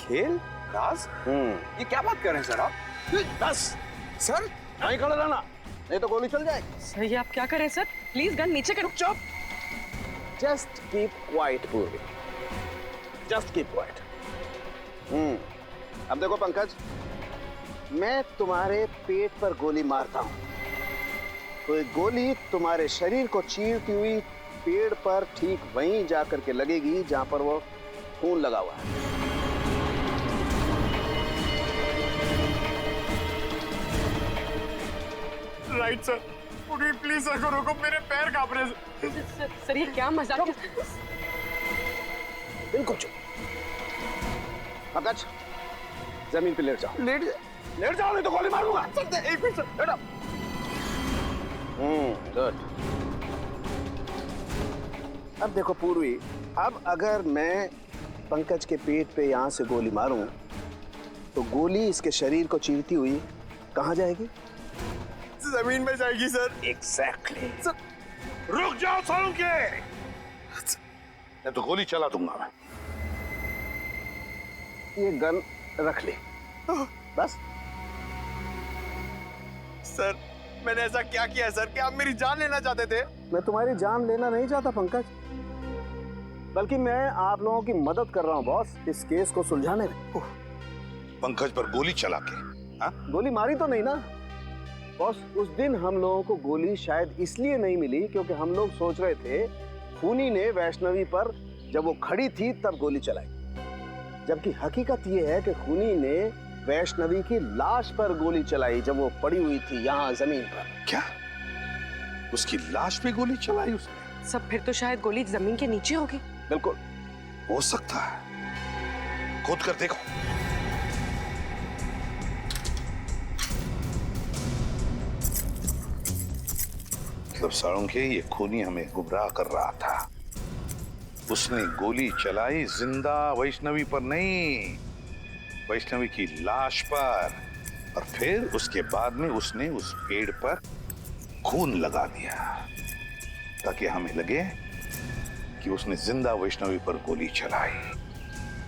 खेल राज? ये क्या बात कर रहे हैं सर आप? बस सर नहीं खड़ा रहना, नहीं तो गोली चल जाएगी। सर ये आप क्या कर रहे हैं सर? प्लीज गन नीचे करो। चुप। जस्ट कीप क्वाइट पूर्वी, जस्ट कीप क्वाइट। अब देखो पंकज, मैं तुम्हारे पेट पर गोली मारता हूं तो एक गोली तुम्हारे शरीर को चीरती हुई पेड़ पर ठीक वहीं जाकर के लगेगी जहां पर वो खून लगा हुआ है। Right sir. प्लीज सर को रोको, मेरे पैर कांप रहे हैं। सर ये क्या मजाक है? बिल्कुल चुप। पंकज जमीन पे लेट जाओ। लेट जाओ नहीं तो गोली मारूंगा। एक मिनट सर, लेट आओ। गुड। अब देखो पूर्वी, अब अगर मैं पंकज के पेट पे यहां से गोली मारूं तो गोली इसके शरीर को चीरती हुई कहां जाएगी? जमीन में जाएगी सर। एग्जैक्टली। सर रुक जाओ सालों के, नहीं तो गोली चला दूंगा मैं। ये गन रख ले बस। सर मैंने ऐसा क्या किया सर कि आप मेरी जान लेना चाहते थे? मैं तुम्हारी जान लेना नहीं चाहता पंकज, बल्कि मैं आप लोगों की मदद कर रहा हूं बॉस, इस केस को सुलझाने में। पंकज पर गोली चला के गोली मारी तो नहीं ना बॉस? उस दिन हम लोगों को गोली शायद इसलिए नहीं मिली क्योंकि हम लोग सोच रहे थे खूनी ने वैष्णवी पर जब वो खड़ी थी तब गोली चलाई, जबकि हकीकत ये है कि खूनी ने वैष्णवी की लाश पर गोली चलाई जब वो पड़ी हुई थी यहाँ जमीन पर। क्या उसकी लाश पे गोली चलाई उसने? सब फिर तो शायद गोली जमीन के नीचे होगी। बिल्कुल हो सकता है, खोद कर देखो। मतलब साळुंखे ये खूनी हमें गुमराह कर रहा था। उसने गोली चलाई जिंदा वैष्णवी पर नहीं, वैष्णवी की लाश पर, और फिर उसके बाद में उसने उस पेड़ पर खून लगा दिया ताकि हमें लगे कि उसने जिंदा वैष्णवी पर गोली चलाई।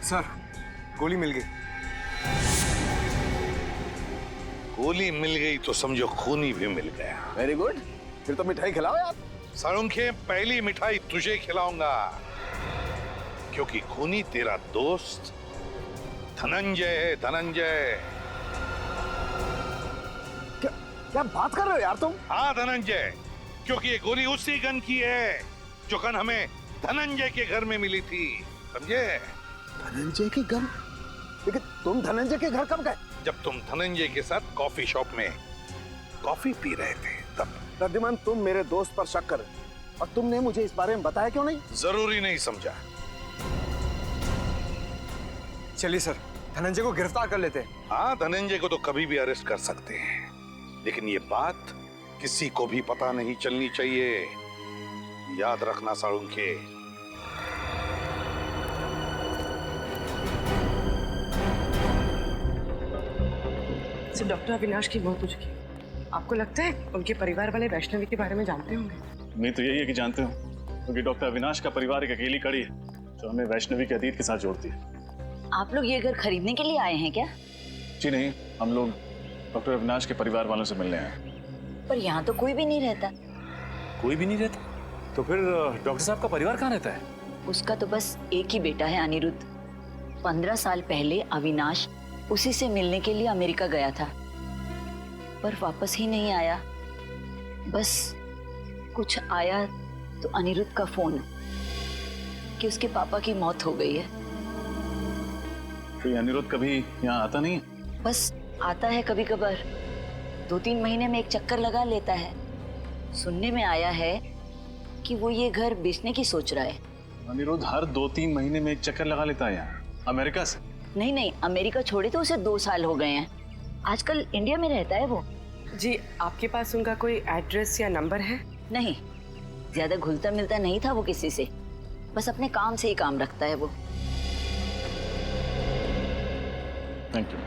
सर गोली मिल गई। गोली मिल गई तो समझो खूनी भी मिल गया। वेरी गुड, फिर तो मिठाई खिलाओ यार। साळुंखे पहली मिठाई तुझे खिलाऊंगा क्योंकि खूनी तेरा दोस्त धनंजय है। धनंजय। क्या बात कर रहे हो यार तुम? हाँ धनंजय, क्योंकि ये गोली उसी गन की है जो गन हमें धनंजय के घर में मिली थी, समझे? धनंजय की गन? लेकिन तुम धनंजय के घर कब गए? जब तुम धनंजय के साथ कॉफी शॉप में कॉफी पी रहे थे तब। रद्दिमान, तुम मेरे दोस्त पर शक कर रहे हो और तुमने मुझे इस बारे में बताया क्यों नहीं? जरूरी नहीं समझा। चलिए सर, धनंजय को गिरफ्तार कर लेते हैं। हाँ, धनंजय को तो कभी भी अरेस्ट कर सकते हैं, लेकिन ये बात किसी को भी पता नहीं चलनी चाहिए। याद रखना साळुंखे। डॉक्टर अविनाश की मौत हो चुकी है। आपको लगता है उनके परिवार वाले वैष्णवी के बारे में जानते होंगे? नहीं तो यही है कि जानते हो, क्योंकि डॉक्टर अविनाश का परिवार एक अकेली कड़ी है जो हमें वैष्णवी के अतीत के साथ जोड़ती है। आप लोग ये घर खरीदने के लिए आए हैं क्या? जी नहीं, हम लोग डॉक्टर अविनाश के परिवार वालों से मिलने आए हैं। पर यहाँ तो कोई भी नहीं रहता। कोई भी नहीं रहता? तो फिर डॉक्टर साहब का परिवार कहाँ रहता है? उसका तो बस एक ही बेटा है, अनिरुद्ध। 15 साल पहले अविनाश उसी से मिलने के लिए अमेरिका गया था, पर वापस ही नहीं आया। बस कुछ आया तो अनिरुद्ध का फोन कि उसके पापा की मौत हो गई है। तो ये अनिरुद्ध कभी यहाँ आता नहीं है? बस आता है कभी कभार, 2-3 महीने में एक चक्कर लगा लेता है। सुनने में आया है कि वो ये घर बेचने की सोच रहा है। अनिरुद्ध हर 2-3 महीने में एक चक्कर लगा लेता है यहाँ, अमेरिका से? नहीं, अमेरिका छोड़े तो उसे 2 साल हो गए हैं। आजकल इंडिया में रहता है वो। जी, आपके पास उनका कोई एड्रेस या नंबर है? नहीं, ज्यादा घुलता मिलता नहीं था वो किसी से, बस अपने काम से ही काम रखता है वो। Thank you.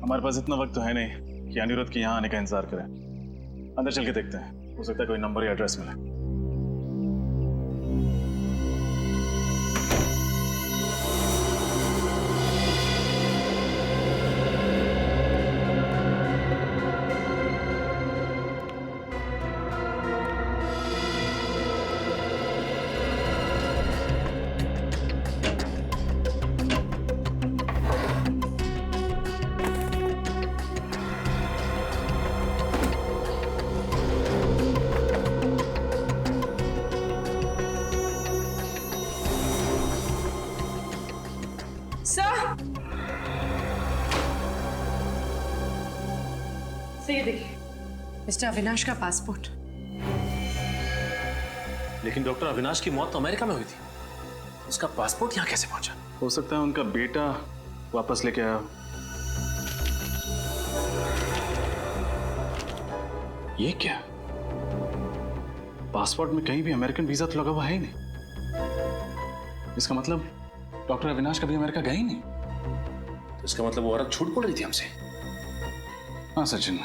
हमारे पास इतना वक्त तो है नहीं कि अनिरुद्ध के यहाँ आने का इंतजार करें। अंदर चल के देखते हैं, हो सकता है कोई नंबर या एड्रेस मिले। सर ये देखिए मिस्टर अविनाश का पासपोर्ट। लेकिन डॉक्टर अविनाश की मौत तो अमेरिका में हुई थी, उसका पासपोर्ट यहाँ कैसे पहुंचा? हो सकता है उनका बेटा वापस लेके आया। ये क्या? पासपोर्ट में कहीं भी अमेरिकन वीजा तो लगा हुआ है ही नहीं। इसका मतलब डॉक्टर अविनाश कभी अमेरिका गए ही नहीं। तो इसका मतलब वो औरत झूठ बोल रही थी हमसे। हाँ सचिन,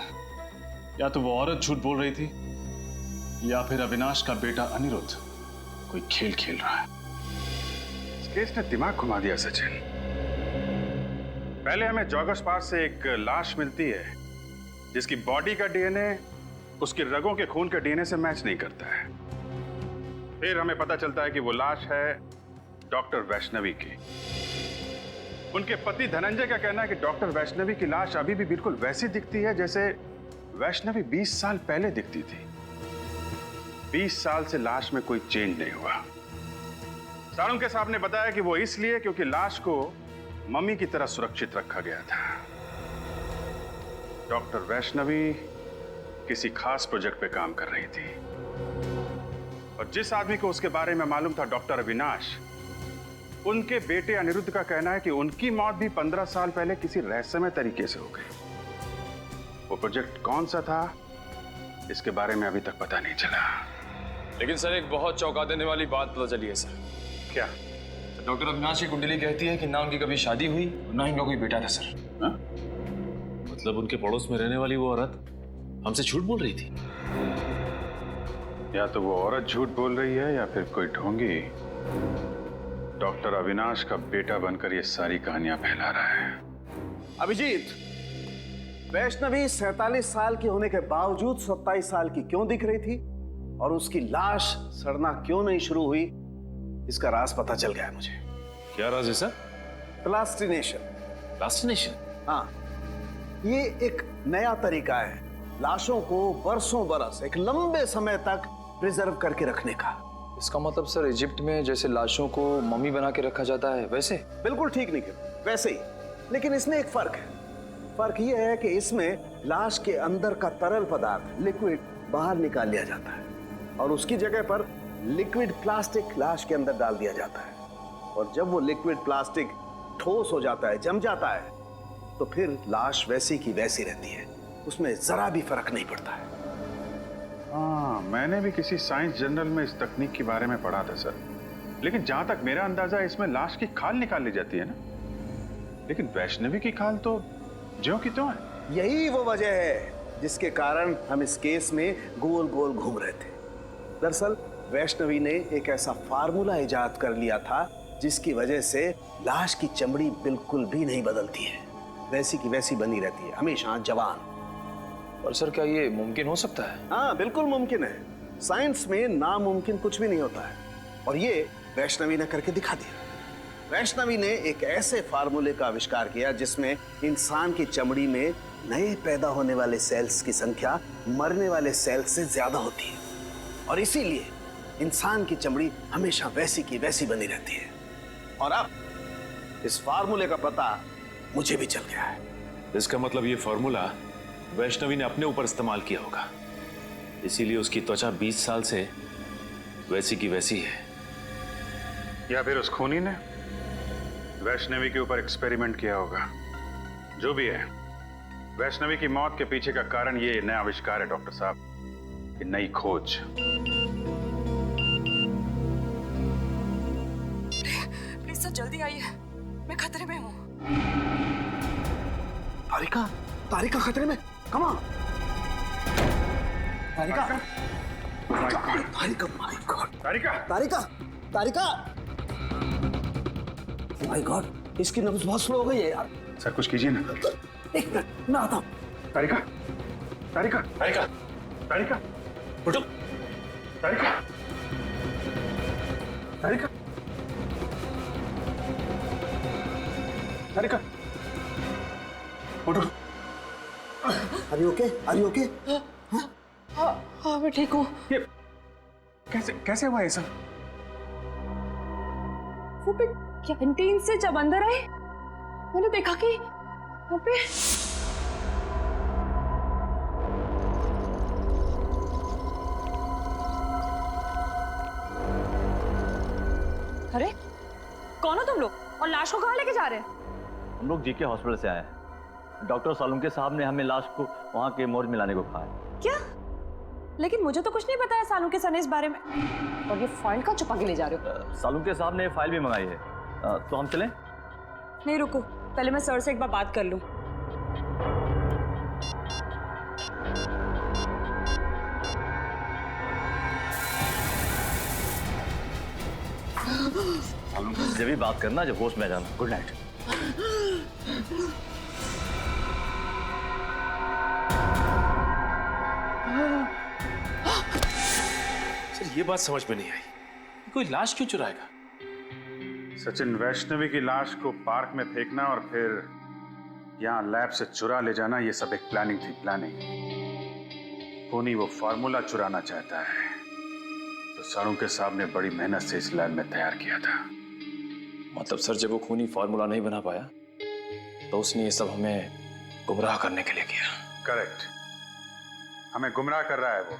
या तो वो औरत झूठ बोल रही थी या फिर अविनाश का बेटा अनिरुद्ध कोई खेल खेल रहा है। इस केस ने दिमाग घुमा दिया सचिन। पहले हमें जॉगर्स पार्क से एक लाश मिलती है जिसकी बॉडी का डीएनए उसके रगों के खून के डीएनए से मैच नहीं करता है। फिर हमें पता चलता है कि वो लाश है डॉक्टर वैष्णवी की। उनके पति धनंजय का कहना है कि डॉक्टर वैष्णवी की लाश अभी भी बिल्कुल वैसी दिखती है जैसे वैष्णवी 20 साल पहले दिखती थी। 20 साल से लाश में कोई चेंज नहीं हुआ। सारंग के साहब ने बताया कि वो इसलिए क्योंकि लाश को मम्मी की तरह सुरक्षित रखा गया था। डॉक्टर वैष्णवी किसी खास प्रोजेक्ट पे काम कर रही थी और जिस आदमी को उसके बारे में मालूम था, डॉक्टर अविनाश, उनके बेटे अनिरुद्ध का कहना है कि उनकी मौत भी 15 साल पहले किसी रहस्यमय तरीके से हो गई। वो प्रोजेक्ट कौन सा था, इसके बारे में अभी तक पता नहीं चला। लेकिन सर एक बहुत चौंका देने वाली बात पता चली है सर। क्या? डॉक्टर अविनाश की कुंडली कहती है कि ना उनकी कभी शादी हुई ना ही उनका कोई बेटा था सर। हा? मतलब उनके पड़ोस में रहने वाली वो औरत हमसे झूठ बोल रही थी। या तो वो औरत झूठ बोल रही है या फिर कोई ढोंगी डॉक्टर अविनाश का बेटा बनकर ये सारी कहानियां फैला रहा है। अभिजीत, वैष्णवी 47 साल की होने के बावजूद 27 साल की क्यों दिख रही थी और उसकी लाश सड़ना क्यों नहीं शुरू हुई, इसका राज पता चल गया है मुझे। क्या राज है सर? प्लास्टिनेशन। प्लास्टिनेशन? हाँ, ये एक नया तरीका है लाशों को बरसों बरस एक लंबे समय तक प्रिजर्व करके रखने का। इसका मतलब सर इजिप्ट में जैसे लाशों को मम्मी बना के रखा जाता है वैसे? बिल्कुल ठीक निकल, वैसे ही। लेकिन इसमें एक फर्क है। फर्क यह है कि इसमें लाश के अंदर का तरल पदार्थ लिक्विड बाहर निकाल लिया जाता है और उसकी जगह पर लिक्विड प्लास्टिक लाश के अंदर डाल दिया जाता है। और जब वो लिक्विड प्लास्टिक ठोस हो जाता है, जम जाता है, तो फिर लाश वैसी की वैसी रहती है, उसमें जरा भी फर्क नहीं पड़ता है। हाँ, मैंने भी किसी साइंस जर्नल में इस तकनीक के बारे में पढ़ा था सर। लेकिन जहां तक मेरा अंदाजा है, इसमें लाश की खाल निकाल ली जाती है ना। लेकिन वैष्णवी की खाल तो ज्यों की त्यों है। यही वो वजह है जिसके कारण हम इस केस में गोल गोल घूम रहे थे। दरअसल वैष्णवी ने एक ऐसा फार्मूला इजाद कर लिया था जिसकी वजह से लाश की चमड़ी बिल्कुल भी नहीं बदलती है, वैसी की वैसी बनी रहती है, हमेशा जवान। और सर क्या ये मुमकिन हो सकता है? हाँ, बिल्कुल मुमकिन है। साइंस में नामुमकिन कुछ भी नहीं होता है और ये वैष्णवी ने करके दिखा दिया। वैष्णवी ने एक ऐसे फार्मूले का आविष्कार किया जिसमें इंसान की चमड़ी में नए पैदा होने वाले सेल्स की संख्या मरने वाले सेल्स से ज्यादा होती है और इसीलिए इंसान की चमड़ी हमेशा वैसी की वैसी बनी रहती है। और अब इस फार्मूले का पता मुझे भी चल गया है। इसका मतलब ये फार्मूला वैष्णवी ने अपने ऊपर इस्तेमाल किया होगा, इसीलिए उसकी त्वचा 20 साल से वैसी की वैसी है। या फिर उस खूनी ने वैष्णवी के ऊपर एक्सपेरिमेंट किया होगा। जो भी है, वैष्णवी की मौत के पीछे का कारण ये नया आविष्कार है डॉक्टर साहब, ये नई खोज। प्लीज सर जल्दी आइए, मैं खतरे में हूँ। तारिका, तारिका खतरे में। Come on Tarika. Tarika, my God. Tarika, Tarika, Tarika, my God, इसकी नब्ज बहुत स्लो हो गई है यार। सर कुछ कीजिए ना। एक मिनट, मैं आता हूँ। तारिका, तारिका, तारिका, तारिका, उठो। तारिका, तारिका, तारिका, उठो। Are you okay? Are you okay? हाँ मैं ठीक हूँ। ये कैसे कैसे हुआ ये सब? वो कैंटीन से जब अंदर आए मैंने देखा कि वहाँ पे अरे कौन हो तुम लोग और लाश को कहाँ लेके जा रहे हैं? हम लोग जीके हॉस्पिटल से आए हैं। डॉक्टर सालुंके साहब ने हमें लाश को वहाँ के मोर्ग में लाने को कहा है। क्या? लेकिन मुझे तो कुछ नहीं बताया सालुंके सर ने इस बारे में। और ये फाइल का छुपा के ले जा रहे हो? सालुंके साहब ने फाइल भी मंगाई है। तो हम चलें? नहीं रुको, पहले मैं सर से एक बार बात कर लूं। जब भी बात करना जब होश में आ जाना। Good night. सर ये बात समझ में नहीं आई, कोई लाश क्यों चुराएगा? सचिन, वैष्णवी की लाश को पार्क में फेंकना और फिर यहाँ लैब से चुरा ले जाना, ये सब एक प्लानिंग थी। प्लानिंग। खूनी वो फार्मूला चुराना चाहता है तो सालुंके साहब ने बड़ी मेहनत से इस लैब में तैयार किया था। मतलब सर जब वो खूनी फार्मूला नहीं बना पाया तो उसने ये सब हमें गुमराह करने के लिए किया। करेक्ट, हमें गुमराह कर रहा है वो।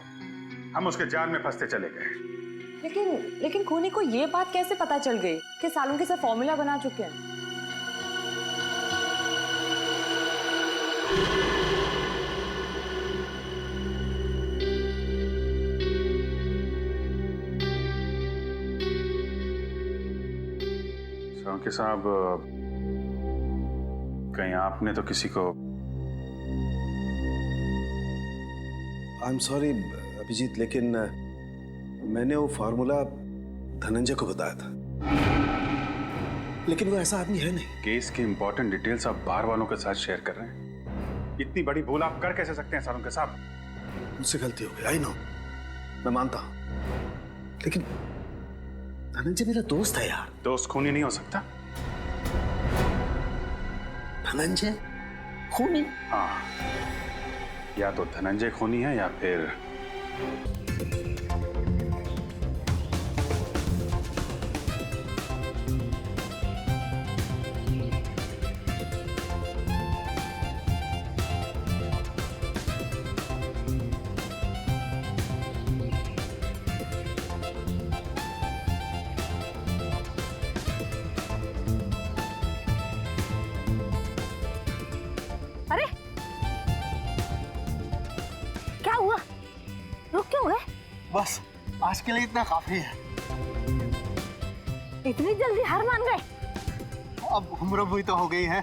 हम उसके जाल में फंसते चले गए। लेकिन खूनी को ये बात कैसे पता चल गई कि सालुंके सर फॉर्मूला बना चुके हैं? सालुंके साहब, कहीं आपने तो किसी को? आई एम सॉरी अभिजीत, लेकिन मैंने वो फार्मूला धनंजय को बताया था, लेकिन वो ऐसा आदमी है नहीं। केस की इंपॉर्टेंट डिटेल्स आप बाहर वालों के साथ शेयर कर रहे हैं। इतनी बड़ी भूल आप कर कैसे सकते हैं सालुंके साहब? मुझसे गलती हो गई, आई नो, मैं मानता हूं, लेकिन धनंजय मेरा दोस्त है यार। दोस्त खूनी नहीं हो सकता? धनंजय खूनी? हाँ, या तो धनंजय खूनी है या फिर अरे क्या हुआ? रुक क्यों गए? बस आज के लिए इतना काफी है। इतनी जल्दी हार मान गए? अब उम्र भी तो हो गई है।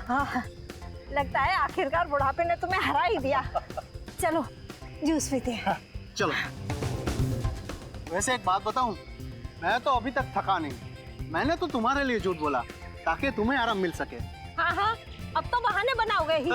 हाँ, लगता है आखिरकार बुढ़ापे ने तुम्हें हरा ही दिया। चलो जूस पीते हैं। चलो। वैसे एक बात बताऊं, मैं तो अभी तक थका नहीं। मैंने तो तुम्हारे लिए झूठ बोला ताकि तुम्हें आराम मिल सके। हाँ हाँ, अब तो बहाने बनाओगे ही।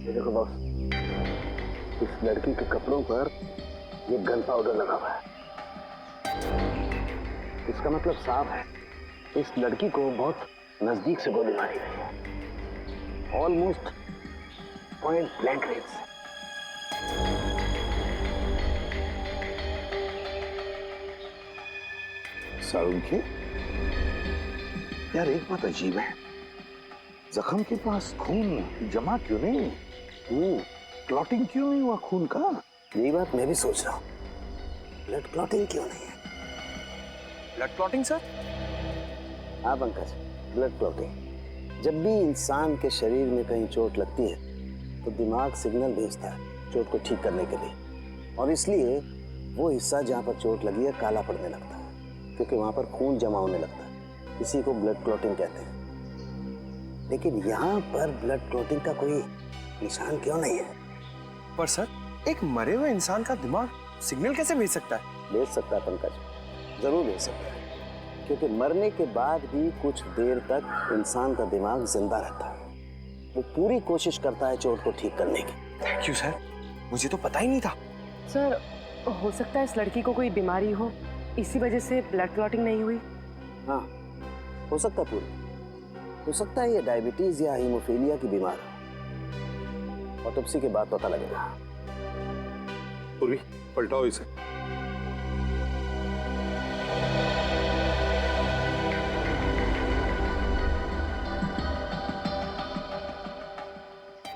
देखो बॉस, इस लड़की के कपड़ों पर ये गन पाउडर लगा हुआ है। इसका मतलब साफ है, इस लड़की को बहुत नजदीक से गोली मारी गई है, ऑलमोस्ट पॉइंट ब्लैंक रेंज से। सालुंके, यार एक बात अजीब है, जख्म के पास खून जमा क्यों नहीं? क्लॉटिंग क्यों नहीं हुआ खून का? यही बात मैं भी सोच रहा हूँ, ब्लड क्लॉटिंग क्यों नहीं है? Blood clotting sir? हाँ पंकज, ब्लड क्लॉटिंग। जब भी इंसान के शरीर में कहीं चोट लगती है तो दिमाग सिग्नल भेजता है चोट को ठीक करने के लिए, और इसलिए वो हिस्सा जहाँ पर चोट लगी है काला पड़ने लगता है, क्योंकि वहाँ पर खून जमा होने लगता है। इसी को ब्लड क्लॉटिंग कहते हैं। लेकिन यहाँ पर ब्लड क्लॉटिंग का कोई निशान क्यों नहीं है? पर सर, एक मरे हुए इंसान का दिमाग सिग्नल कैसे भेज सकता है? भेज सकता है पंकज, जरूर भेज सकता है, क्योंकि मरने के बाद भी कुछ देर तक इंसान का दिमाग जिंदा रहता है। वो पूरी कोशिश करता है चोट को ठीक करने की। थैंक यू सर, मुझे तो पता ही नहीं था। सर, हो सकता है इस लड़की को कोई बीमारी हो, इसी वजह से ब्लड क्लॉटिंग नहीं हुई। हाँ, हो सकता है पूरी। हो सकता है ये डायबिटीज या हीमोफीलिया की बीमार हो। ऑटोप्सी के बाद पता लगेगा। पूर्वी, पलटाओ इसे।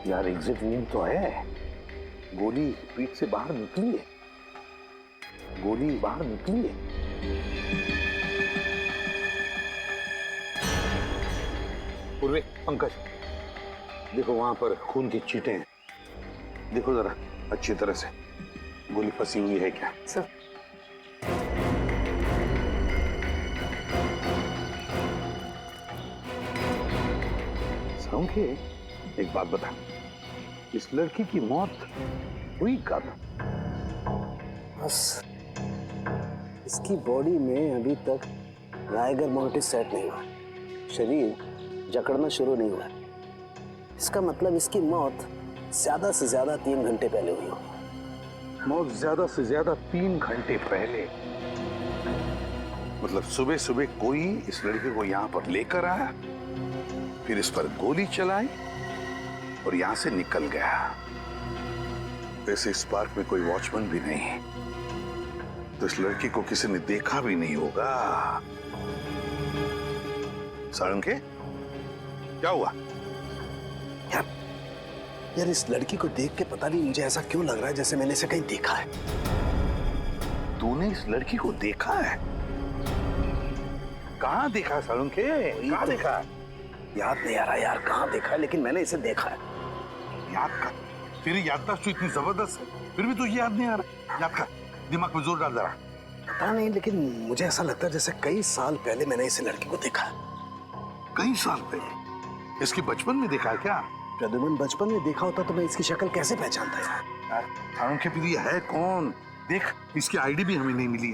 यार एग्जिट नीड तो है, गोली पीठ से बाहर निकली है, गोली बाहर निकली है। पूर्वी, पंकज देखो वहां पर खून की छींटें हैं, देखो जरा अच्छी तरह से गोली फंसी हुई है क्या? सर, साउंड, एक बात बता, इस लड़की की मौत हुई कब? बस इसकी बॉडी में अभी तक राइगर मोर्टिस सेट नहीं हुआ, शरीर जकड़ना शुरू नहीं हुआ। इसका मतलब इसकी मौत ज्यादा से ज्यादा 3 घंटे पहले हुई होगी। मौत ज्यादा से ज्यादा 3 घंटे पहले? मतलब सुबह सुबह कोई इस लड़के को यहाँ पर लेकर आया, फिर इस पर गोली चलाई और यहां से निकल गया। वैसे इस पार्क में कोई वॉचमैन भी नहीं, तो इस लड़की को किसी ने देखा भी नहीं होगा। सारंगे, क्या हुआ? यार इस लड़की को देख के पता नहीं मुझे ऐसा क्यों लग रहा है जैसे मैंने इसे कहीं देखा है। तूने इस लड़की को देखा है? कहाँ देखा सारंगे? कहाँ देखा है? याद नहीं आ रहा यार कहाँ देखा है, लेकिन मैंने इसे देखा है। याद कर, तेरी याददाश्त तो इतनी जबरदस्त है, फिर भी तुझे याद नहीं आ रहा। याद कर, दिमाग में जोर डाल जरा। पता नहीं, लेकिन मुझे ऐसा लगता है जैसे कई साल पहले मैंने इस लड़की को देखा है। कई साल पहले? इसकी बचपन में देखा है क्या? प्रद्युमन, बचपन में देखा होता तो मैं इसकी शक्ल कैसे पहचानता यार? सारंगे फिर ये है कौन? देख, इसकी आईडी भी हमें नहीं मिली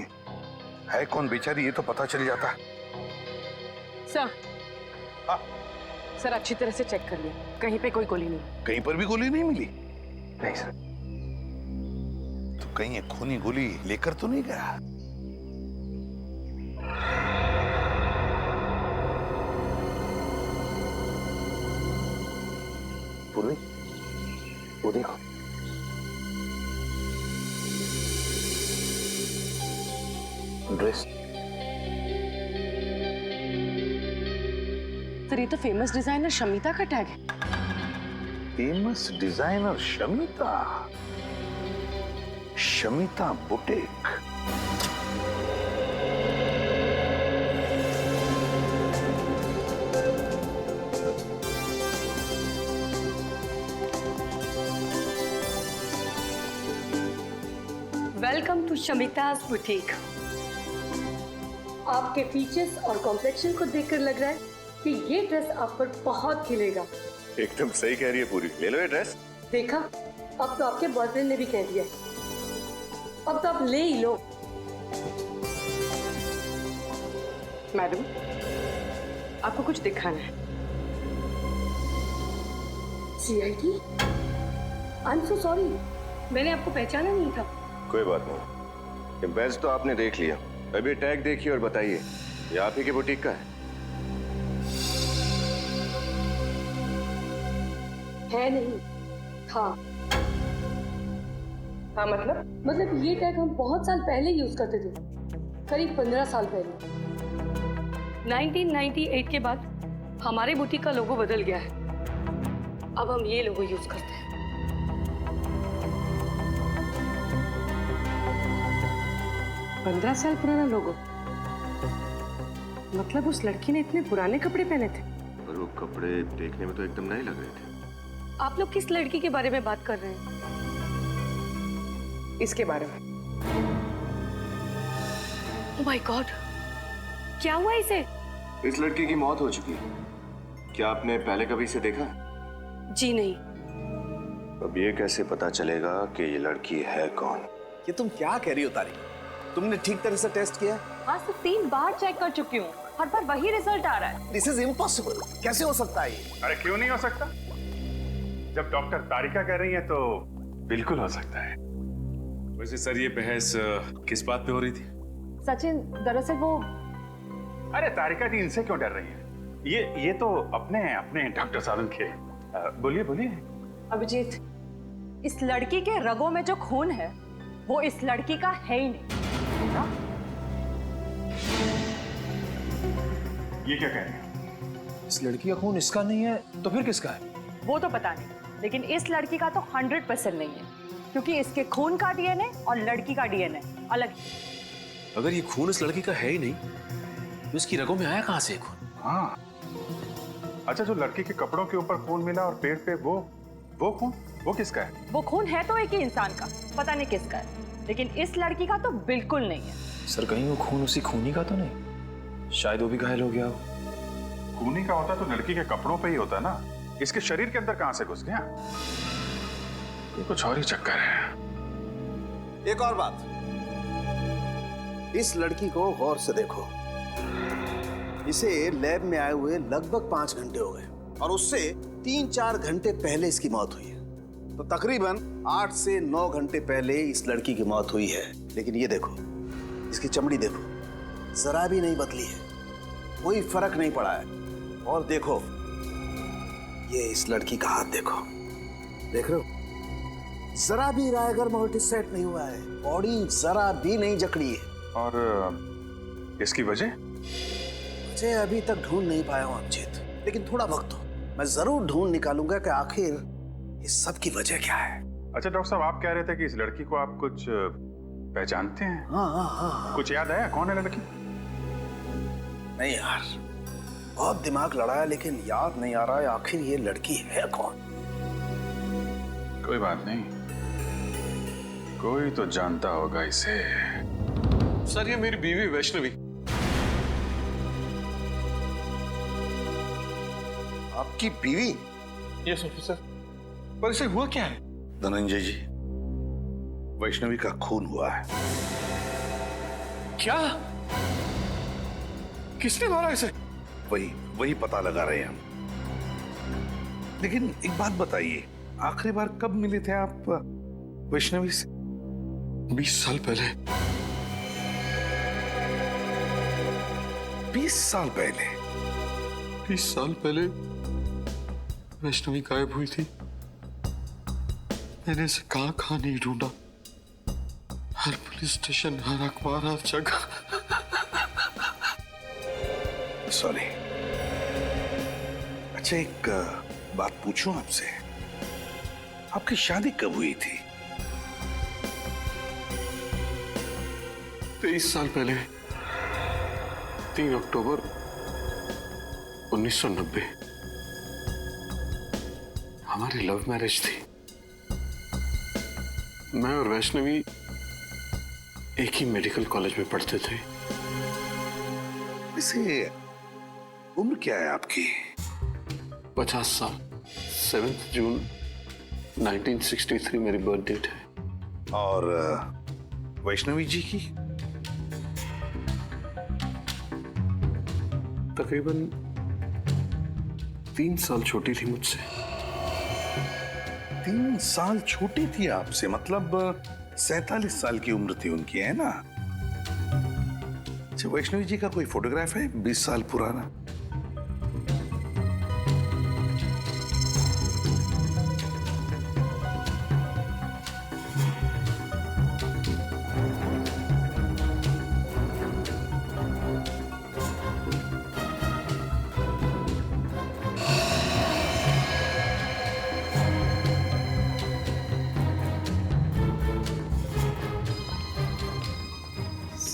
है कौन बेचारी, ये तो पता चल जाता। सर, सर अच्छी तरह से चेक कर लिया, कहीं पे कोई गोली नहीं। कहीं पर भी गोली नहीं मिली? नहीं सर। तो कहीं ये खूनी गोली लेकर तो नहीं गया? पूर्वी, वो देखो, ड्रेस। सर, ये तो फेमस डिजाइनर शमिता का टैग है। Famous designer Shamita? Shamita boutique? Welcome to Shamita's boutique. आपके फीचर्स और कॉम्प्लेक्शन को देखकर लग रहा है कि ये ड्रेस आप पर बहुत खिलेगा। एकदम सही कह रही है पूरी, ले लो ये ड्रेस। देखा, अब तो आपके बॉयफ्रेंड ने भी कह दिया, अब तो आप ले ही लो। मैडम, आपको कुछ दिखाना है। CID? I am so sorry, मैंने आपको पहचाना नहीं था। कोई बात नहीं, ये बैज तो आपने देख लिया, अभी टैग देखिए और बताइए ये आप ही के बुटीक का है नहीं, था। हाँ, मतलब ये टैग हम बहुत साल पहले यूज करते थे, करीब 15 साल पहले। 1998 के बाद हमारे बुटीक का लोगो बदल गया है, अब हम ये लोगो यूज करते हैं। पंद्रह साल पुराना लोगो? मतलब उस लड़की ने इतने पुराने कपड़े पहने थे? पर वो कपड़े देखने में तो एकदम नए लग रहे थे। आप लोग किस लड़की के बारे में बात कर रहे हैं? इसके बारे में। ओह माय गॉड, क्या हुआ इसे? इस लड़की की मौत हो चुकी है। क्या आपने पहले कभी इसे देखा? जी नहीं। अब ये कैसे पता चलेगा कि ये लड़की है कौन? ये तुम क्या कह रही हो तारिक? तुमने ठीक तरह से टेस्ट किया? आज तो 3 बार चेक कर चुकी हूँ, हर बार वही रिजल्ट आ रहा है। This is impossible. कैसे हो सकता है ये? अरे क्यों नहीं हो सकता? जब डॉक्टर तारिका कह रही है तो बिल्कुल हो सकता है। वैसे सर ये बहस किस बात पे हो रही थी? सचिन, दरअसल वो अरे तारिका जी इनसे क्यों डर रही हैं? ये तो अपने डॉक्टर साहब के। बोलिए बोलिए। अभिजीत, इस लड़की के रगों में जो खून है वो इस लड़की का है ही नहीं। ये क्या कह रहे हैं? इस लड़की का खून इसका नहीं है तो फिर किसका है? वो तो पता नहीं, लेकिन इस लड़की का तो 100% नहीं है, क्योंकि इसके खून का डीएनए और लड़की का डीएनए अलग है। अगर ये खून इस लड़की का है ही नहीं तो इसकी रगों में आया कहां से खून? हाँ, अच्छा, जो लड़की के कपड़ों के ऊपर खून मिला और पेट पे वो खून, वो किसका है? वो खून है तो एक ही इंसान का, पता नहीं किसका है, लेकिन इस लड़की का तो बिल्कुल नहीं है। सर कहीं वो खून उसी खूनी का तो नहीं? शायद वो भी घायल हो गया हो। खूनी का होता तो लड़की के कपड़ों पे ही होता ना, इसके शरीर के अंदर कहां से घुस गया? ये कुछ और ही चक्कर है। एक और बात, इस लड़की को गौर से देखो। इसे लैब में आए हुए लगभग 5 घंटे हो गए और उससे 3-4 घंटे पहले इसकी मौत हुई है। तो तकरीबन 8 से 9 घंटे पहले इस लड़की की मौत हुई है। लेकिन ये देखो, इसकी चमड़ी देखो, जरा भी नहीं बदली है, कोई फर्क नहीं पड़ा है। और देखो, ये इस लड़की का हाथ देखो, देख रहे हो? जरा भी रायगर मोर्टिस सेट नहीं हुआ है, बॉडी जरा भी नहीं जकड़ी है। और इसकी वजह अभी तक ढूंढ नहीं पाया हूं अभिजीत, लेकिन थोड़ा वक्त दो, मैं जरूर ढूंढ निकालूंगा कि आखिर इस सब की वजह क्या है। अच्छा डॉक्टर साहब, आप कह रहे थे कि इस लड़की को आप कुछ पहचानते हैं? हाँ। कुछ याद आया कौन है लड़की? नहीं यार, बहुत दिमाग लड़ाया लेकिन याद नहीं आ रहा है आखिर ये लड़की है कौन। कोई बात नहीं, कोई तो जानता होगा इसे। सर ये मेरी बीवी वैष्णवी। आपकी बीवी? Yes officer. पर इसे हुआ क्या है? धनंजय जी, वैष्णवी का खून हुआ है। क्या? किसने मारा इसे? वही पता लगा रहे हैं हम। लेकिन एक बात बताइए, आखिरी बार कब मिले थे आप वैष्णवी से? 20 साल पहले। 20 साल पहले? 20 साल पहले वैष्णवी गायब हुई थी। मैंने इसे कहां नहीं ढूंढा, हर पुलिस स्टेशन, हर अखबार, हर जगह। सॉरी। अच्छा, एक बात पूछूं आपसे, आपकी शादी कब हुई थी? 23 साल पहले, 3 अक्टूबर 1990। हमारी लव मैरिज थी। मैं और वैष्णवी एक ही मेडिकल कॉलेज में पढ़ते थे। वैसे उम्र क्या है आपकी? 50 साल। 7 जून 1963 मेरी बर्थ डेट है। और वैष्णवी जी की? तकरीबन 3 साल छोटी थी मुझसे। 3 साल छोटी थी आपसे, मतलब 47 साल की उम्र थी उनकी, है ना? अच्छा, वैष्णवी जी का कोई फोटोग्राफ है 20 साल पुराना?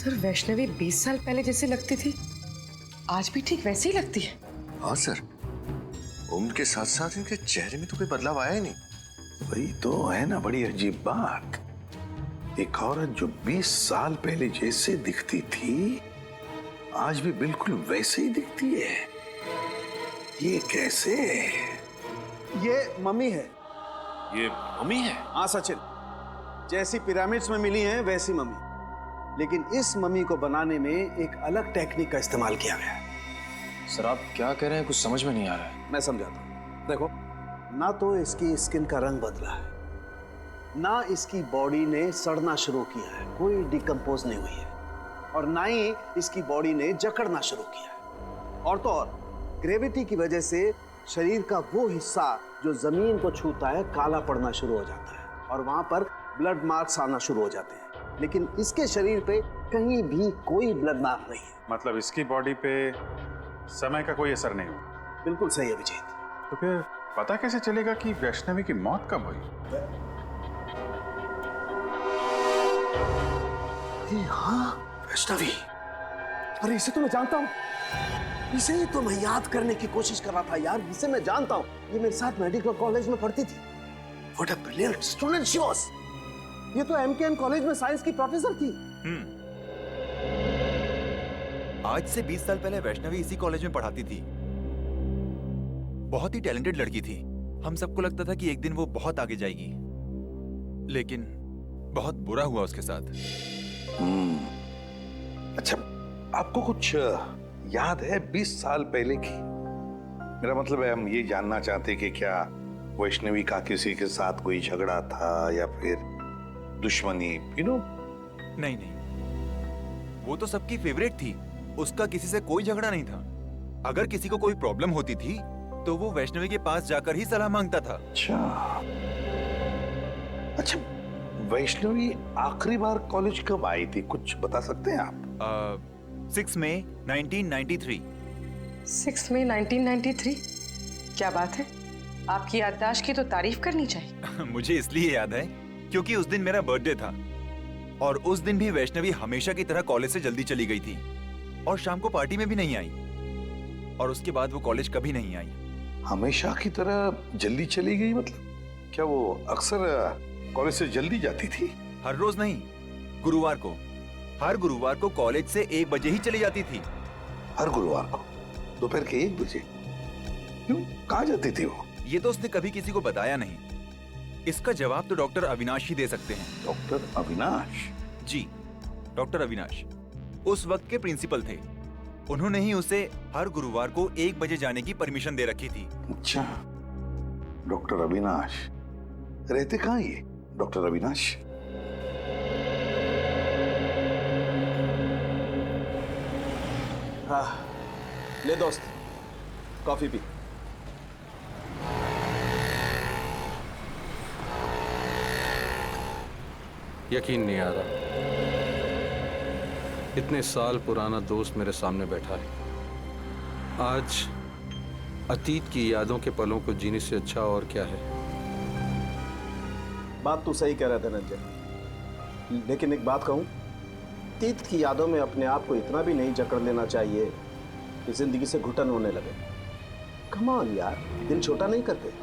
सर, वैष्णवी 20 साल पहले जैसे लगती थी, आज भी ठीक वैसे ही लगती है। हाँ सर, उम्र के साथ साथ इनके चेहरे में तो कोई बदलाव आया ही नहीं। वही तो है ना बड़ी अजीब बात। एक औरत जो 20 साल पहले जैसे दिखती थी, आज भी बिल्कुल वैसे ही दिखती है। ये कैसे? ये मम्मी है। ये मम्मी है? हाँ सचिन, जैसी पिरामिड्स में मिली है वैसी मम्मी, लेकिन इस मम्मी को बनाने में एक अलग टेक्निक का इस्तेमाल किया गया है। सर आप क्या कह रहे हैं, कुछ समझ में नहीं आ रहा है। मैं समझाता हूँ। देखो, ना तो इसकी स्किन का रंग बदला है, ना इसकी बॉडी ने सड़ना शुरू किया है, कोई डिकम्पोज नहीं हुई है, और ना ही इसकी बॉडी ने जकड़ना शुरू किया है। और तो और ग्रेविटी की वजह से शरीर का वो हिस्सा जो जमीन को छूता है काला पड़ना शुरू हो जाता है और वहां पर ब्लड मार्क्स आना शुरू हो जाते हैं, लेकिन इसके शरीर पे कहीं भी कोई ब्लड मार्क नहीं है। मतलब इसकी बॉडी पे समय का कोई असर नहीं हुआ? बिल्कुल सही है अभिजीत। तो फिर पता कैसे चलेगा कि वैष्णवी की मौत कब हुई? हाँ, वैष्णवी। अरे इसे तो मैं जानता हूँ, इसे ही तो मैं याद करने की कोशिश कर रहा था यार। इसे मैं जानता हूँ, ये मेरे साथ मेडिकल कॉलेज में पढ़ती थी। What a brilliant student she was. ये तो MKM कॉलेज में साइंस की प्रोफेसर थी। आज से 20 साल पहले वैष्णवी इसी कॉलेज में पढ़ाती थी। बहुत ही टैलेंटेड लड़की थी। हम सबको लगता था कि एक दिन वो बहुत आगे जाएगी, लेकिन बहुत बुरा हुआ उसके साथ। अच्छा, आपको कुछ याद है 20 साल पहले की? मेरा मतलब है, हम ये जानना चाहते कि क्या वैष्णवी का किसी के साथ कोई झगड़ा था या फिर दुश्मनी, नहीं नहीं, वो तो सबकी फेवरेट थी। उसका किसी से कोई झगड़ा नहीं था। अगर किसी को कोई प्रॉब्लम होती थी तो वो वैष्णवी के पास जाकर ही सलाह मांगता था। अच्छा, वैष्णवी आखिरी बार कॉलेज कब आई थी, कुछ बता सकते हैं आप? 6 मई 1993। 6 मई 1993? क्या बात है, आपकी याददाश्त की तो तारीफ करनी चाहिए। मुझे इसलिए याद है क्योंकि उस दिन मेरा बर्थडे था और उस दिन भी वैष्णवी हमेशा की तरह कॉलेज से जल्दी चली गई थी और शाम को पार्टी में भी नहीं आई और उसके बाद वो कॉलेज कभी नहीं आई। हमेशा की तरह जल्दी चली गई मतलब? क्या वो अक्सर कॉलेज से जल्दी जाती थी? हर रोज नहीं, गुरुवार को। हर गुरुवार को कॉलेज से 1 बजे ही चली जाती थी। हर गुरुवार को दोपहर के 1 बजे? क्यों, कहाँ जाती थी वो? ये तो उसने कभी किसी को बताया नहीं। इसका जवाब तो डॉक्टर अविनाश ही दे सकते हैं। डॉक्टर अविनाश? जी, डॉक्टर अविनाश उस वक्त के प्रिंसिपल थे। उन्होंने ही उसे हर गुरुवार को 1 बजे जाने की परमिशन दे रखी थी। अच्छा, डॉक्टर अविनाश रहते कहाँ ये डॉक्टर अविनाश? हाँ, ले दोस्त, कॉफी पी। यकीन नहीं आ रहा, इतने साल पुराना दोस्त मेरे सामने बैठा है। आज अतीत की यादों के पलों को जीने से अच्छा और क्या है। बात तो सही कह रहा धनंजय, लेकिन एक बात कहूं, अतीत की यादों में अपने आप को इतना भी नहीं जकड़ लेना चाहिए कि जिंदगी से घुटन होने लगे। कम ऑन यार, दिल छोटा नहीं करते।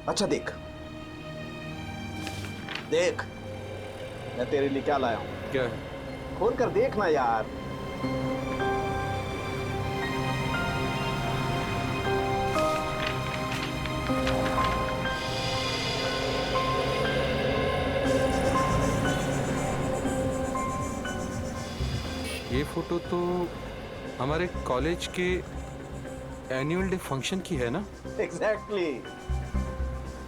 अच्छा देख देख, मैं तेरे लिए क्या लाया हूं। क्या है? खोल कर देखना यार। ये फोटो तो हमारे कॉलेज के एनुअल डे फंक्शन की है ना? एग्जैक्टली।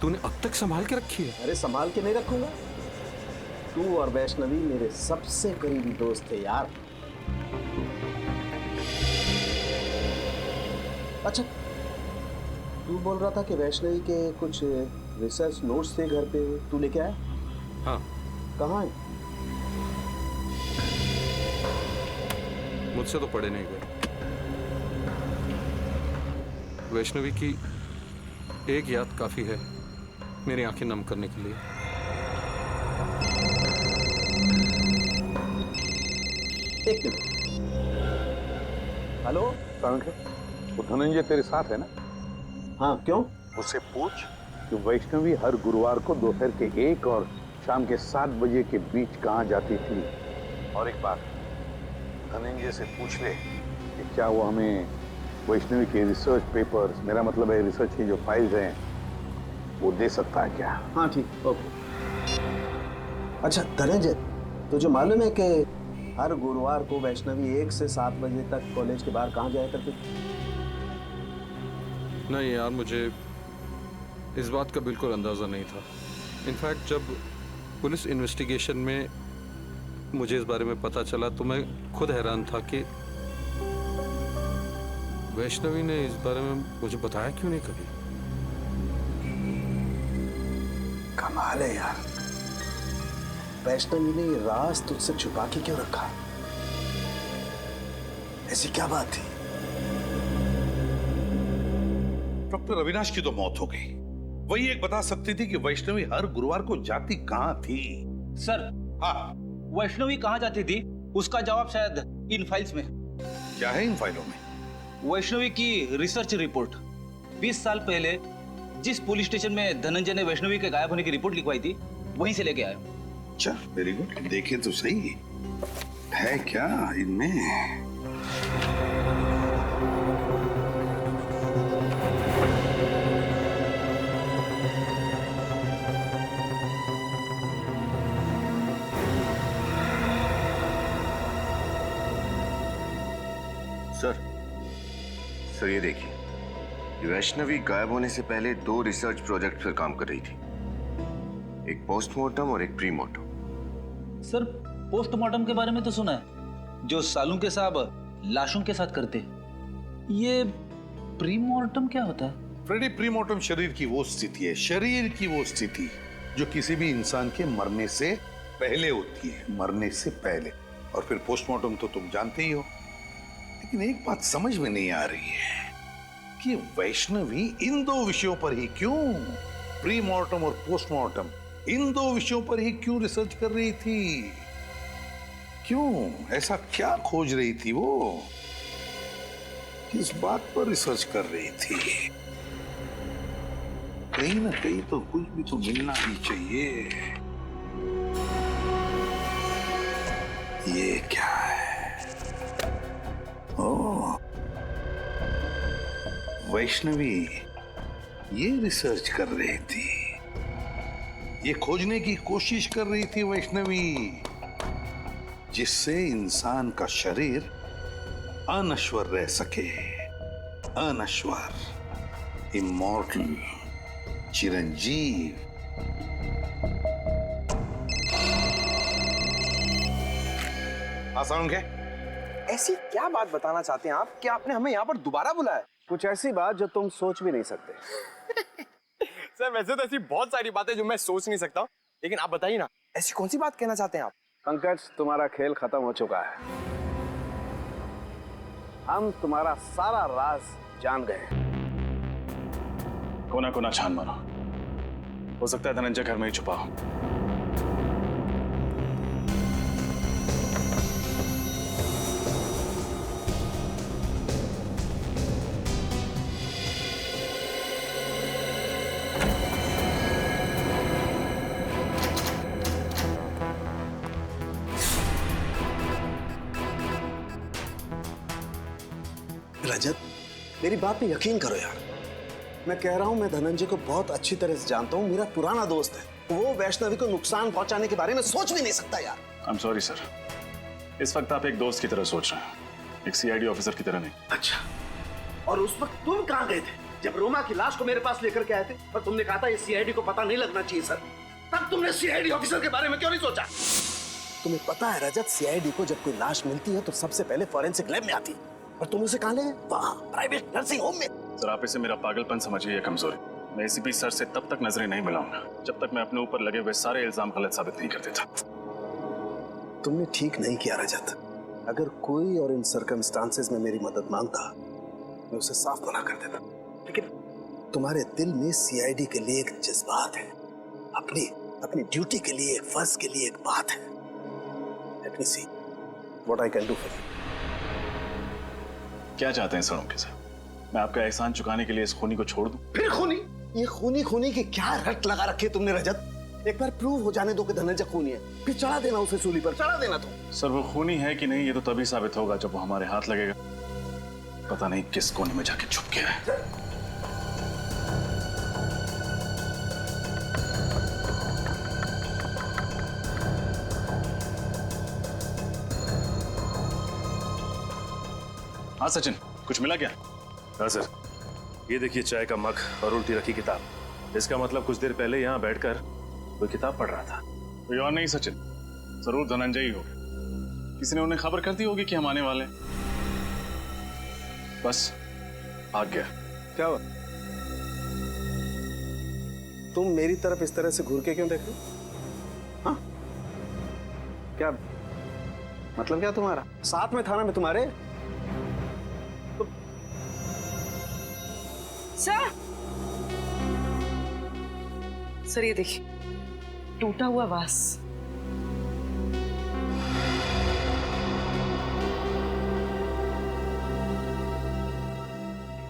तूने अब तक संभाल के रखी है? अरे संभाल के नहीं रखूंगा, तू और वैष्णवी मेरे सबसे करीबी दोस्त थे यार। अच्छा, तू बोल रहा था कि वैष्णवी के कुछ रिसर्च नोट्स थे घर पे, तू लेके आया? हाँ। कहाँ है? मुझसे तो पढ़े नहीं गए। वैष्णवी की एक याद काफी है मेरी आंखें नम करने के लिए। एक मिनट। हेलो वो धनंजय तेरे साथ है ना? हाँ, क्यों? उससे पूछ कि वैष्णवी हर गुरुवार को दोपहर के 1 और शाम के 7 बजे के बीच कहाँ जाती थी। और एक बात, धनंजय से पूछ ले कि क्या वो हमें वैष्णवी के रिसर्च पेपर्स, मेरा मतलब है रिसर्च की जो फाइल्स हैं, वो दे सकता है क्या? हाँ ठीक, ओके। अच्छा धनंजय, तुझे मालूम है कि हर गुरुवार को वैष्णवी 1 से 7 बजे तक कॉलेज के बाहर कहाँ जाया करती थी? नहीं यार, मुझे इस बात का बिल्कुल अंदाज़ा नहीं था। इनफैक्ट जब पुलिस इन्वेस्टिगेशन में मुझे इस बारे में पता चला तो मैं खुद हैरान था कि वैष्णवी ने इस बारे में मुझे बताया क्यों नहीं कभी। कमाल है यार, वैष्णवी ने ये राज तुझसे छुपा के क्यों रखा? ऐसी क्या बात थी? डॉक्टर अविनाश की तो मौत हो गई, वही एक बता सकती थी कि वैष्णवी हर गुरुवार को जाती कहां थी। सर, हाँ, वैष्णवी कहां जाती थी उसका जवाब शायद इन फाइल्स में। क्या है इन फाइलों में? वैष्णवी की रिसर्च रिपोर्ट। 20 साल पहले जिस पुलिस स्टेशन में धनंजय ने वैष्णवी के गायब होने की रिपोर्ट लिखवाई थी, वहीं से लेके आया। अच्छा, वेरी गुड। देखे तो सही है क्या इनमें। सर ये देखिए, वैष्णवी गायब होने से पहले 2 रिसर्च प्रोजेक्ट पर काम कर रही थी, एक पोस्टमार्टम और एक प्रीमार्टम। सर, पोस्टमार्टम के बारे में तो सुना है, जो सालुंके साहब लाशों के साथ करते। ये प्रीमार्टम क्या होता है? फ्रेडी, प्रीमार्टम शरीर की वो स्थिति है, शरीर की वो स्थिति जो किसी भी इंसान के मरने से पहले होती है, मरने से पहले। और फिर पोस्टमार्टम तो तुम जानते ही हो। लेकिन एक बात समझ में नहीं आ रही है कि वैष्णवी इन 2 विषयों पर ही क्यों, प्रीमार्टम और पोस्टमार्टम, इन 2 विषयों पर ही क्यों रिसर्च कर रही थी? क्यों, ऐसा क्या खोज रही थी वो? किस बात पर रिसर्च कर रही थी? कहीं ना कहीं तो कुछ भी तो मिलना ही चाहिए। ये क्या है? ओह, वैष्णवी ये रिसर्च कर रही थी, ये खोजने की कोशिश कर रही थी वैष्णवी, जिससे इंसान का शरीर अनश्वर रह सके, अनश्वर, इमॉर्टल, चिरंजीव। आसान क्या? ऐसी क्या बात बताना चाहते हैं आप कि आपने हमें यहाँ पर दोबारा बुलाया? कुछ ऐसी बात जो तुम सोच भी नहीं सकते। सर, वैसे तो ऐसी बहुत सारी बातें जो मैं सोच नहीं सकता, लेकिन आप बताइए ना, ऐसी कौन सी बात कहना चाहते हैं आप? पंकज, तुम्हारा खेल खत्म हो चुका है। हम तुम्हारा सारा राज जान गए। कोना कोना छान मारो, हो सकता है धनंजय घर में ही छुपा हो। रजत, मेरी बात पे यकीन करो यार, मैं कह रहा हूं, मैं धनंजय को बहुत अच्छी तरह से जानता हूं, मेरा पुराना दोस्त है। वो वैष्णवी को नुकसान पहुंचाने के बारे में सोच भी नहीं सकता यार। आई एम सॉरी सर, इस वक्त आप एक दोस्त की तरह सोच रहे हैं, एक सीआईडी ऑफिसर की तरह नहीं। अच्छा, और उस वक्त तुम कहां गए थे जब रोमा की लाश को मेरे पास लेकर के आए थे और तुमने कहा था ये सीआईडी को पता नहीं लगना चाहिए सर? तब तुमने सीआईडी ऑफिसर के बारे में क्यों नहीं सोचा? तुम्हें पता है रजत, सीआईडी को जब कोई लाश मिलती है तो सबसे पहले फॉरेंसिक लैब में आती है, और तुम उसे कहां ले गए? वहां प्राइवेट नर्सिंग होम में। सर, आप इसे मेरा पागलपन समझिए या कमजोरी। मैं एसीपी सर से तब तक नजरें नहीं मिलाऊंगा जब तक मैं अपने ऊपर लगे हुए सारे इल्जाम गलत साबित नहीं कर देता। तुमने ठीक नहीं किया रजत। अगर कोई और इन सर्कमस्टांसेस में मेरी मदद मांगता, मैं उसे साफ मना कर देता। लेकिन तुम्हारे दिल में सीआईडी के लिए एक जज्बात है, अपनी ड्यूटी के लिए, एक फर्ज के लिए एक बात है। Let me see what I can do for you. क्या चाहते हैं सड़ों से? मैं आपका एहसान चुकाने के लिए इस खूनी को छोड़ दूं? फिर खूनी? ये खूनी की क्या रट लगा रखी है तुमने रजत? एक बार प्रूव हो जाने दो कि धनंजय खूनी है, फिर चढ़ा देना उसे सूली पर, चढ़ा देना तो। सर वो खूनी है कि नहीं ये तो तभी साबित होगा जब वो हमारे हाथ लगेगा। पता नहीं किस कोने में जाके छुप गया है। हाँ सचिन, कुछ मिला क्या? हाँ सर, ये देखिए चाय का मग और उल्टी रखी किताब। इसका मतलब कुछ देर पहले यहाँ बैठकर कोई किताब पढ़ रहा था। कोई और नहीं सचिन, जरूर धनंजय ही होगा। किसी ने उन्हें खबर कर दी होगी कि हम आने वाले हैं। बस भाग गया। क्या हुआ? तुम मेरी तरफ इस तरह से घूर के क्यों देख रहे हो? हाँ? क्या मतलब क्या तुम्हारा? साथ में था ना मैं तुम्हारे। सर ये देखिए, टूटा हुआ वास।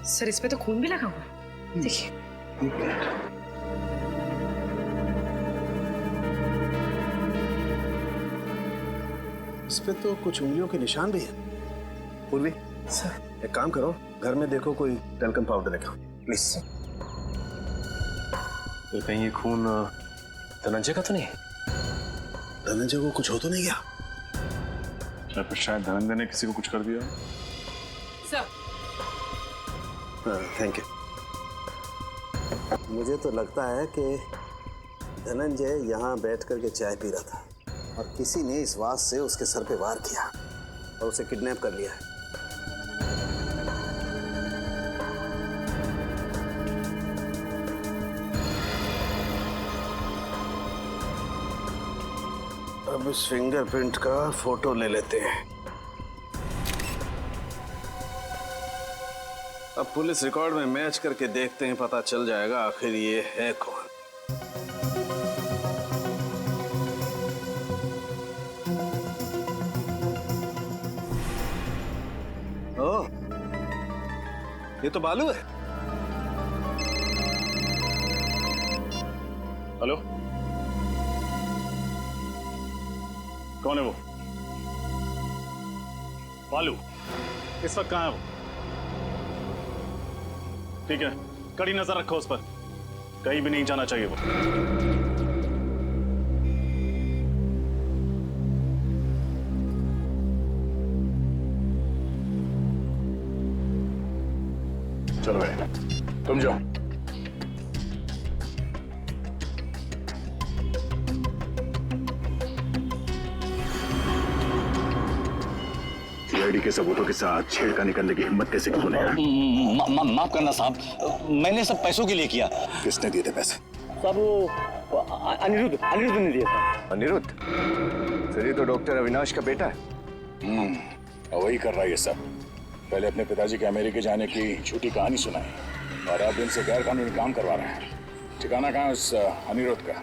सर इसमें तो खून भी लगा हुआ, देखिए। इस पे तो कुछ उंगलियों के निशान भी है। पूर्वी सर, एक काम करो, घर में देखो कोई टैल्कम पाउडर रखा, प्लीज। तो कहीं ये खून धनंजय का तो नहीं? धनंजय को कुछ हो तो नहीं गया? शायद धनंजय ने किसी को कुछ कर दिया। Sir thank you. मुझे तो लगता है कि धनंजय यहाँ बैठ करके चाय पी रहा था और किसी ने इस वास से उसके सर पे वार किया और उसे किडनैप कर लिया है। अब इस फिंगरप्रिंट का फोटो ले लेते हैं। अब पुलिस रिकॉर्ड में मैच करके देखते हैं, पता चल जाएगा आखिर ये है कौन। ओह, ये तो बालू है। हेलो, कौन है वो? बालू इस वक्त कहाँ है वो? ठीक है, कड़ी नजर रखो उस पर, कहीं भी नहीं जाना चाहिए वो। चलो भाई, तुम जाओ। सीआईडी के सबूतों के साथ छेड़खानी करने की हिम्मत कैसे की तूने? माफ करना साहब, मैंने सब पैसों के लिए किया। किसने दिए थे पैसे? साहब वो अनिरुद्ध ने दिया था। अनिरुद्ध? फिर ये तो डॉक्टर अविनाश का बेटा है। वही कर रहा है ये सब। पहले अपने पिताजी के अमेरिका जाने की झूठी कहानी सुनाई और अब इनसे गैर कानूनी काम करवा रहा है। ठिकाना कहाँ है उस अनिरुद्ध का?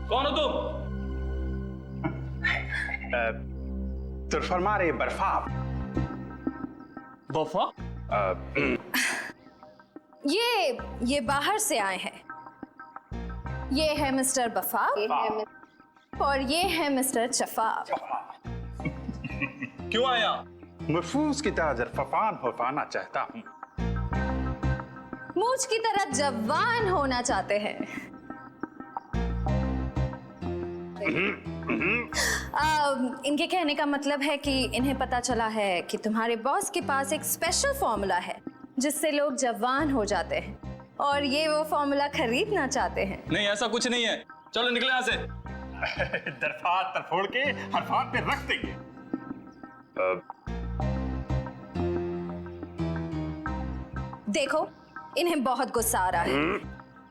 कौन हो तुम? तुरफरमारे बर्फा। बफा? ये बाहर से आए हैं। ये है मिस्टर बफा और ये है मिस्टर चफाब। क्यों आया? महफूज की तरह जरफान होना चाहता हूँ। मूछ की तरह जवान होना चाहते हैं। इनके कहने का मतलब है कि इन्हें पता चला है कि तुम्हारे बॉस के पास एक स्पेशल फॉर्मूला है जिससे लोग जवान हो जाते हैं। और ये वो फॉर्मूला खरीदना चाहते हैं। नहीं, ऐसा कुछ नहीं है। चलो निकले यहाँ से। दरफात तरफोड़ के हरफात पे रख देंगे। देखो, इन्हें बहुत गुस्सा आ रहा है।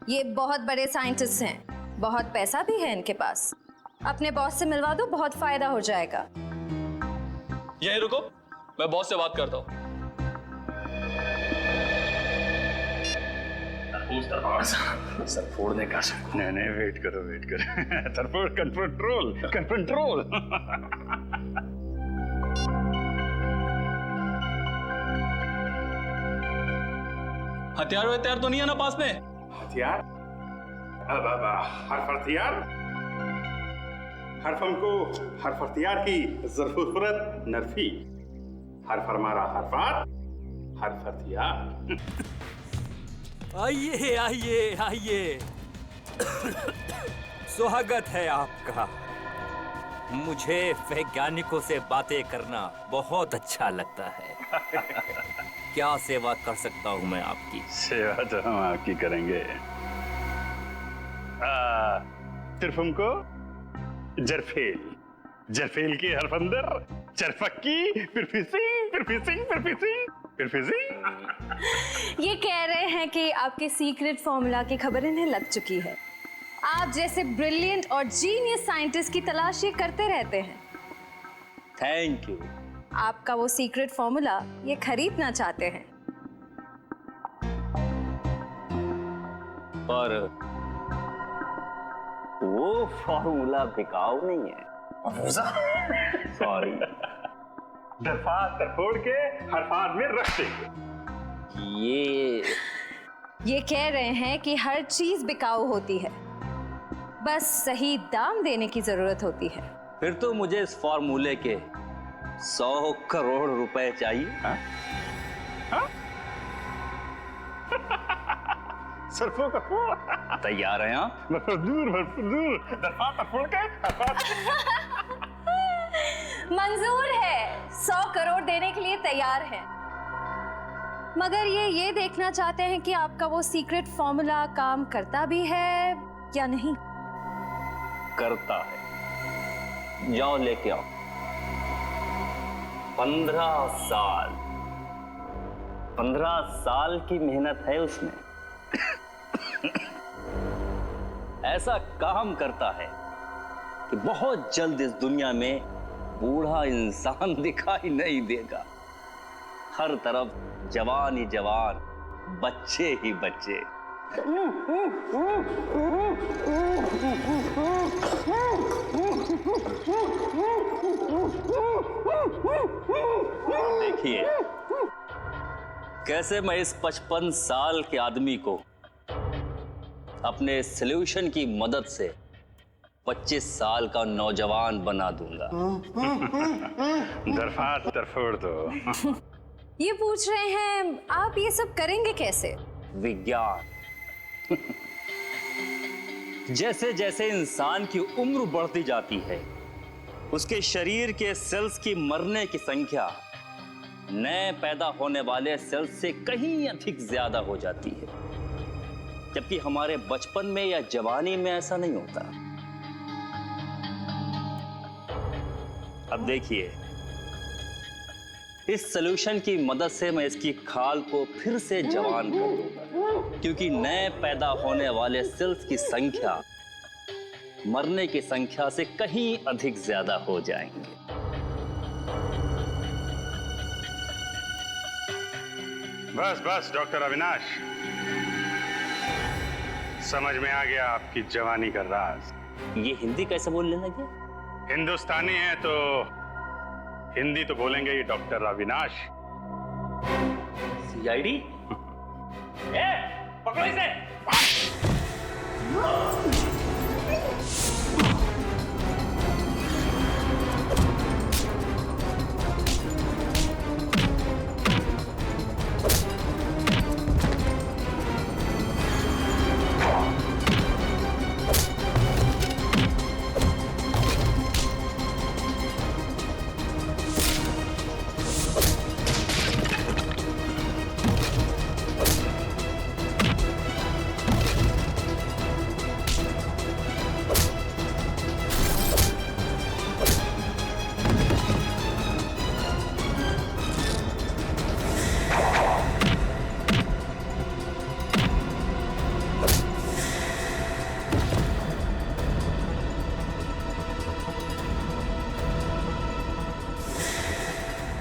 ये बहुत बड़े साइंटिस्ट हैं, बहुत पैसा भी है इनके पास। अपने बॉस से मिलवा दो, बहुत फायदा हो जाएगा। यहीं रुको, मैं बॉस से बात करता हूँ। सर फोड़ने का सर। नहीं, वेट करो। तरफोड़ कंट्रोल। हथियार तो नहीं है ना पास में? हथियार? अब हर्फ हथियार? हर्फ हथियार की जरूरत नरफी। हर्फ हमारा हरफात, हर्फ हथियार। आइए स्वागत है आपका। मुझे वैज्ञानिकों से बातें करना बहुत अच्छा लगता है। क्या सेवा कर सकता हूँ मैं आपकी? सेवा तो हम आपकी करेंगे। सिर्फ हमको जरफेल की हरफ अंदर, चरफक्की, फिर फिसिंग। ये कह रहे हैं कि आपके सीक्रेट फॉर्मूला की खबर इन्हें लग चुकी है। आप जैसे ब्रिलियंट और जीनियस साइंटिस्ट की तलाश ये करते रहते हैं। Thank you. आपका वो सीक्रेट फॉर्मूला ये खरीदना चाहते हैं। पर वो फॉर्मूला बिकाऊ नहीं है। सॉरी। दरफात तरफोड़ के हरफात में रख देंगे। ये कह रहे हैं कि हर चीज बिकाऊ होती है, बस सही दाम देने की जरूरत होती है। फिर तो मुझे इस फॉर्मूले के 100 करोड़ रुपए चाहिए। हाँ? सरफों का फूल। तैयार हैं आप? दूर दरफात तरफोड़ के मंजूर है, 100 करोड़ देने के लिए तैयार है। मगर ये देखना चाहते हैं कि आपका वो सीक्रेट फॉर्मूला काम करता भी है या नहीं। करता है। जाओ लेके आओ। 15 साल की मेहनत है उसमें। ऐसा काम करता है कि बहुत जल्द इस दुनिया में बूढ़ा इंसान दिखाई नहीं देगा। हर तरफ जवान ही जवान, बच्चे ही बच्चे। देखिए कैसे मैं इस 55 साल के आदमी को अपने सॉल्यूशन की मदद से 25 साल का नौजवान बना दूंगा। दरफात तरफोड़ दो। ये पूछ रहे हैं आप ये सब करेंगे कैसे? विज्ञान। जैसे जैसे इंसान की उम्र बढ़ती जाती है, उसके शरीर के सेल्स की मरने की संख्या नए पैदा होने वाले सेल्स से कहीं अधिक ज्यादा हो जाती है, जबकि हमारे बचपन में या जवानी में ऐसा नहीं होता। अब देखिए, इस सॉल्यूशन की मदद से मैं इसकी खाल को फिर से जवान कर दूंगा, क्योंकि नए पैदा होने वाले सेल्स की संख्या मरने की संख्या से कहीं अधिक ज्यादा हो जाएंगे। बस डॉक्टर अविनाश, समझ में आ गया आपकी जवानी का राज। ये हिंदी कैसे बोलने लगे? हिंदुस्तानी है तो हिंदी तो बोलेंगे ही डॉक्टर अविनाश। सीआईडी? पकड़ो इसे।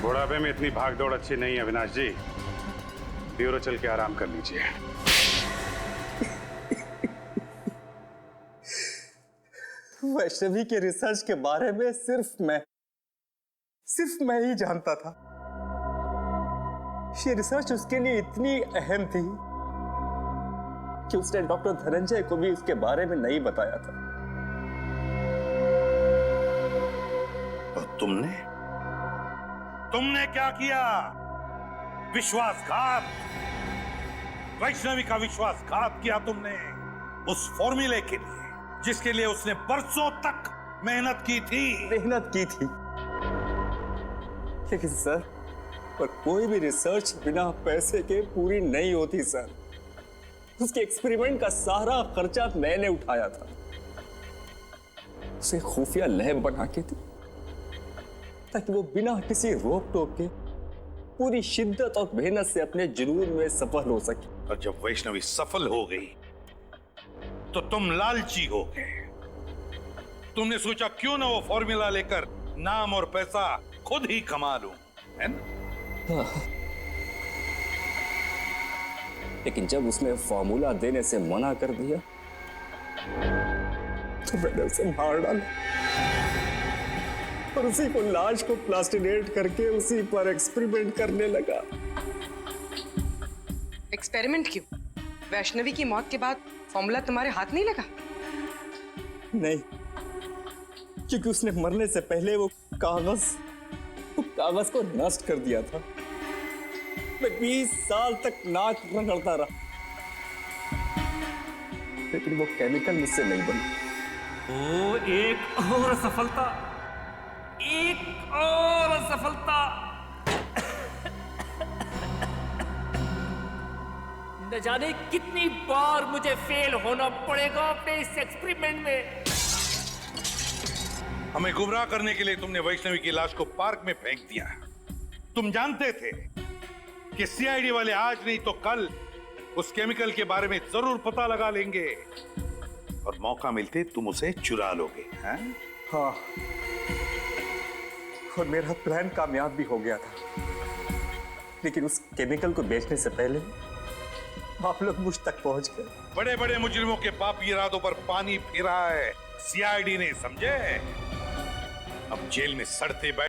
बुढ़ापे में इतनी भाग दौड़ अच्छी नहीं है अविनाश जी। ब्यूरो चल के आराम कर लीजिए। वैष्णवी के रिसर्च के बारे में सिर्फ मैं ही जानता था। ये रिसर्च उसके लिए इतनी अहम थी कि उसने डॉक्टर धनंजय को भी उसके बारे में नहीं बताया था। और तुमने क्या किया? विश्वासघात, वैष्णवी का विश्वासघात किया तुमने उस फॉर्मूले के लिए जिसके लिए उसने बरसों तक मेहनत की थी। लेकिन सर, पर कोई भी रिसर्च बिना पैसे के पूरी नहीं होती सर। उसके एक्सपेरिमेंट का सारा खर्चा मैंने उठाया था। उसे खुफिया लैब बना के दी ताकि वो बिना किसी रोक टोक के पूरी शिद्दत और मेहनत से अपने जुनून में सफल हो सके। और जब वैष्णवी सफल हो गई तो तुम लालची हो गए। तुमने सोचा क्यों ना वो फॉर्मूला लेकर नाम और पैसा खुद ही कमा लूं, है ना? लेकिन जब उसने फॉर्मूला देने से मना कर दिया तो मैंने उसे मार डाला और उसी को लाश को प्लास्टिनेट करके उसी पर एक्सपेरिमेंट करने लगा। एक्सपेरिमेंट क्यों? वैष्णवी की मौत के बाद फॉर्मूला तुम्हारे हाथ नहीं लगा? नहीं, क्योंकि उसने मरने से पहले वो कागज को नष्ट कर दिया था। मैं 20 साल तक नाक रगड़ता रहा, लेकिन वो केमिकल मुझसे नहीं बनी। ओ, एक और सफलता। न जाने कितनी बार मुझे फेल होना पड़ेगा अपने इस एक्सपेरिमेंट में। हमें गुमराह करने के लिए तुमने वैष्णवी की लाश को पार्क में फेंक दिया। तुम जानते थे कि सीआईडी वाले आज नहीं तो कल उस केमिकल के बारे में जरूर पता लगा लेंगे और मौका मिलते तुम उसे चुरा लोगे, हैं? हाँ, और मेरा प्लान कामयाब भी हो गया था। लेकिन उस केमिकल को बेचने से पहले आप लोग मुझ तक पहुंच गए। बड़े बड़े मुजरिमों के पापी इरादों पर पानी फिरा है सीआईडी ने, समझे? अब जेल में सड़ते बैठ